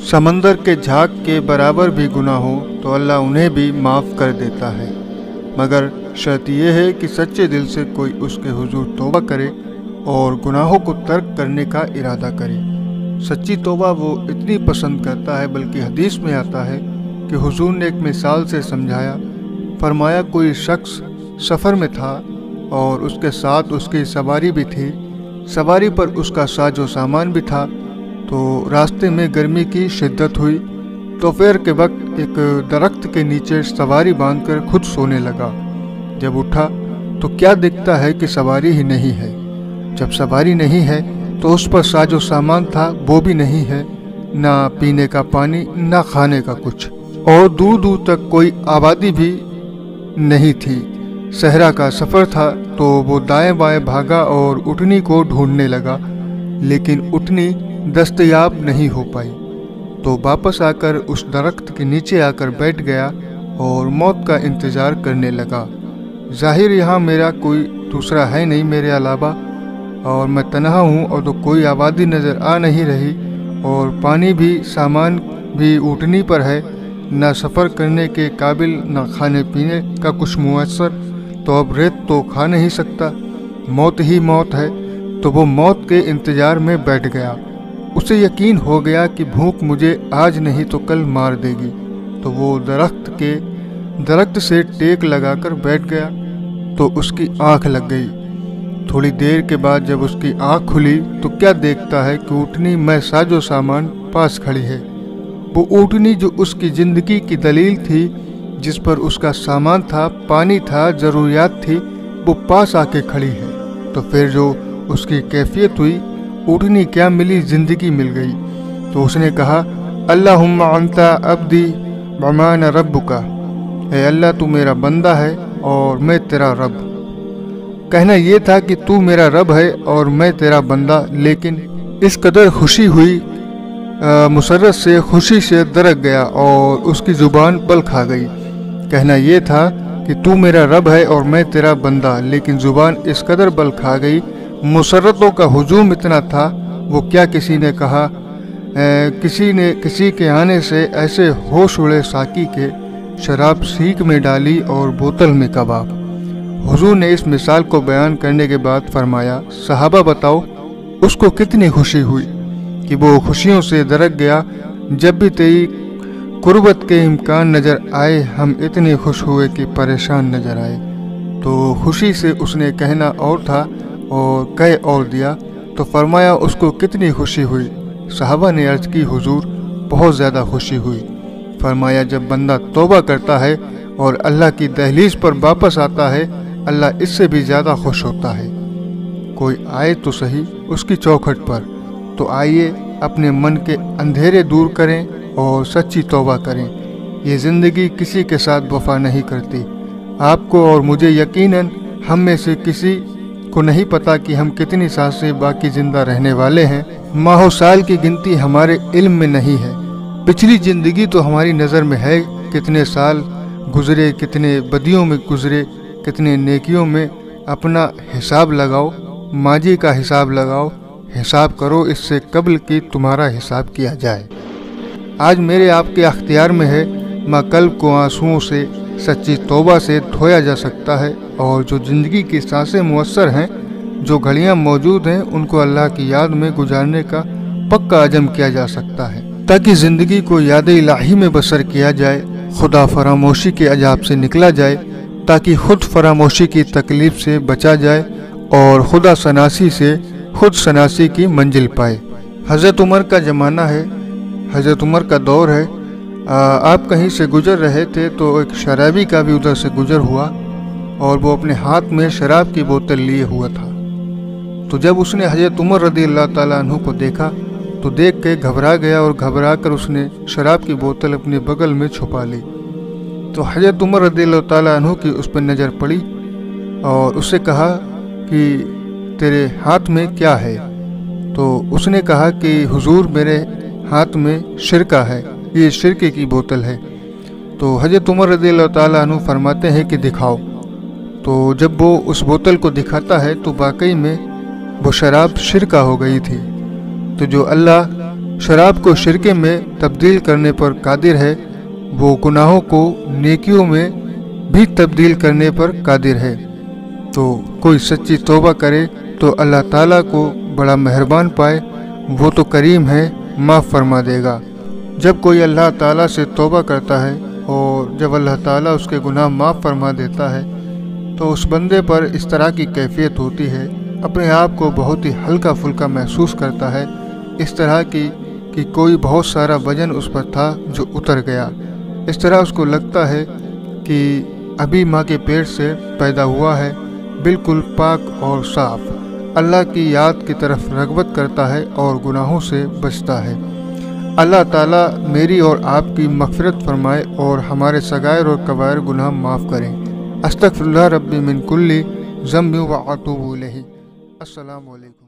समंदर के झाग के बराबर भी गुनाह हो तो अल्लाह उन्हें भी माफ़ कर देता है, मगर शर्त यह है कि सच्चे दिल से कोई उसके हुजूर तौबा करे और गुनाहों को तर्क करने का इरादा करे। सच्ची तौबा वो इतनी पसंद करता है, बल्कि हदीस में आता है कि हुजूर ने एक मिसाल से समझाया। फरमाया, कोई शख्स सफ़र में था और उसके साथ उसकी सवारी भी थी। सवारी पर उसका साजो सामान भी था। तो रास्ते में गर्मी की शिद्दत हुई। दोपहर के वक्त एक दरख्त के नीचे सवारी बांधकर खुद सोने लगा। जब उठा तो क्या देखता है कि सवारी ही नहीं है। जब सवारी नहीं है तो उस पर साजो सामान था, वो भी नहीं है, ना पीने का पानी ना खाने का कुछ, और दूर दूर तक कोई आबादी भी नहीं थी। सहरा का सफ़र था। तो वो दाएं बाएं भागा और उटनी को ढूंढने लगा, लेकिन उटनी दस्तयाब नहीं हो पाई। तो वापस आकर उस दरख्त के नीचे आकर बैठ गया और मौत का इंतज़ार करने लगा। ज़ाहिर यहाँ मेरा कोई दूसरा है नहीं मेरे अलावा, और मैं तन्हा हूँ और तो कोई आबादी नज़र आ नहीं रही, और पानी भी सामान भी ऊँटनी पर है, ना सफ़र करने के काबिल ना खाने पीने का कुछ मुयस्सर। तो अब रेत तो खा नहीं सकता, मौत ही मौत है। तो वो मौत के इंतज़ार में बैठ गया। उसे यकीन हो गया कि भूख मुझे आज नहीं तो कल मार देगी। तो वो दरख्त से टेक लगाकर बैठ गया तो उसकी आँख लग गई। थोड़ी देर के बाद जब उसकी आँख खुली तो क्या देखता है कि ऊँटनी में साजो सामान पास खड़ी है। वो ऊँटनी जो उसकी ज़िंदगी की दलील थी, जिस पर उसका सामान था, पानी था, ज़रूरियात थी, वो पास आके खड़ी है। तो फिर जो उसकी कैफियत हुई, ऊँटनी क्या मिली, ज़िंदगी मिल गई। तो उसने कहा, अल्लाहुम्मा अंता अब्दी वमाना रब्बुका, है अल्लाह तू मेरा बंदा है और मैं तेरा रब। कहना ये था कि तू मेरा रब है और मैं तेरा बंदा, लेकिन इस कदर खुशी हुई, मुसर्रत से खुशी से दरक गया और उसकी ज़ुबान बल खा गई। कहना ये था कि तू मेरा रब है और मैं तेरा बंदा, लेकिन ज़ुबान इस कदर बल खा गई, मुसर्रतों का हुजूम इतना था। वो क्या किसी ने कहा, किसी के आने से ऐसे होश उड़े साकी के, शराब सीख में डाली और बोतल में कबाब। हुजूर ने इस मिसाल को बयान करने के बाद फरमाया, सहाबा बताओ उसको कितनी खुशी हुई कि वो खुशियों से दरक गया। जब भी तेरी कुर्बत के इम्कान नज़र आए, हम इतने खुश हुए कि परेशान नज़र आए। तो खुशी से उसने कहना और था और कह और दिया। तो फरमाया उसको कितनी खुशी हुई। सहाबा ने अर्ज़ की, हुजूर बहुत ज़्यादा खुशी हुई। फरमाया, जब बंदा तौबा करता है और अल्लाह की दहलीज पर वापस आता है, अल्लाह इससे भी ज़्यादा खुश होता है। कोई आए तो सही उसकी चौखट पर, तो आइए अपने मन के अंधेरे दूर करें और सच्ची तौबा करें। ये ज़िंदगी किसी के साथ वफा नहीं करती। आपको और मुझे यकीनन हम में से किसी को नहीं पता कि हम कितनी सांसें बाकी ज़िंदा रहने वाले हैं। माहो साल की गिनती हमारे इल्म में नहीं है। पिछली ज़िंदगी तो हमारी नज़र में है, कितने साल गुज़रे, कितने बदियों में गुज़रे, कितने नेकियों में। अपना हिसाब लगाओ, माजी का हिसाब लगाओ, हिसाब करो इससे कबल कि तुम्हारा हिसाब किया जाए। आज मेरे आपके अख्तियार में है, माँ कल्ब को आंसुओं से, सच्ची तौबा से धोया जा सकता है। और जो ज़िंदगी की सांसें मुयस्सर हैं, जो घड़ियाँ मौजूद हैं, उनको अल्लाह की याद में गुजारने का पक्का अज़म किया जा सकता है, ताकि ज़िंदगी को याद इलाही में बसर किया जाए, खुदा फरामोशी के अजाब से निकला जाए, ताकि खुद फरामोशी की तकलीफ़ से बचा जाए और खुदा सनासी से खुद सनासी की मंजिल पाए। हज़रत उमर का ज़माना है, हज़रत उमर का दौर है। आप कहीं से गुज़र रहे थे तो एक शराबी का भी उधर से गुज़र हुआ और वो अपने हाथ में शराब की बोतल लिए हुआ था। तो जब उसने हज़रत उमर रज़ी अल्लाह ताला अन्हु को देखा तो देख के घबरा गया और घबरा कर उसने शराब की बोतल अपने बगल में छुपा ली। तो हज़रत उमर रज़ी अल्लाह ताला अन्हु की उस पर नज़र पड़ी और उससे कहा कि तेरे हाथ में क्या है। तो उसने कहा कि हुजूर मेरे हाथ में शिरका है, ये शिरके की बोतल है। तो हज़रत उमर रज़ी अल्लाह ताला अन्हु फरमाते हैं कि दिखाओ। तो जब वो उस बोतल को दिखाता है तो वाकई में वो शराब शिरका हो गई थी। तो जो अल्लाह शराब को शिरके में तब्दील करने पर कादिर है, वो गुनाहों को नेकियों में भी तब्दील करने पर कादिर है। तो कोई सच्ची तौबा करे तो अल्लाह ताला को बड़ा मेहरबान पाए, वो तो करीम है, माफ़ फरमा देगा। जब कोई अल्लाह ताला से तौबा करता है और जब अल्लाह ताला उसके गुनाह माफ़ फरमा देता है तो उस बंदे पर इस तरह की कैफियत होती है, अपने आप को बहुत ही हल्का फुल्का महसूस करता है, इस तरह की कि कोई बहुत सारा वजन उस पर था जो उतर गया। इस तरह उसको लगता है कि अभी माँ के पेट से पैदा हुआ है, बिल्कुल पाक और साफ। अल्लाह की याद की तरफ रग़बत करता है और गुनाहों से बचता है। अल्लाह ताला मेरी और आपकी मग़फ़िरत फरमाए और हमारे सगायर और कबायर गुनाह माफ़ करें। अस्तग़फ़िरुल्लाह रब्बी मिन कुल्ली ज़म्बिन व अतूबु इलैहि। अस्सलामु अलैकुम।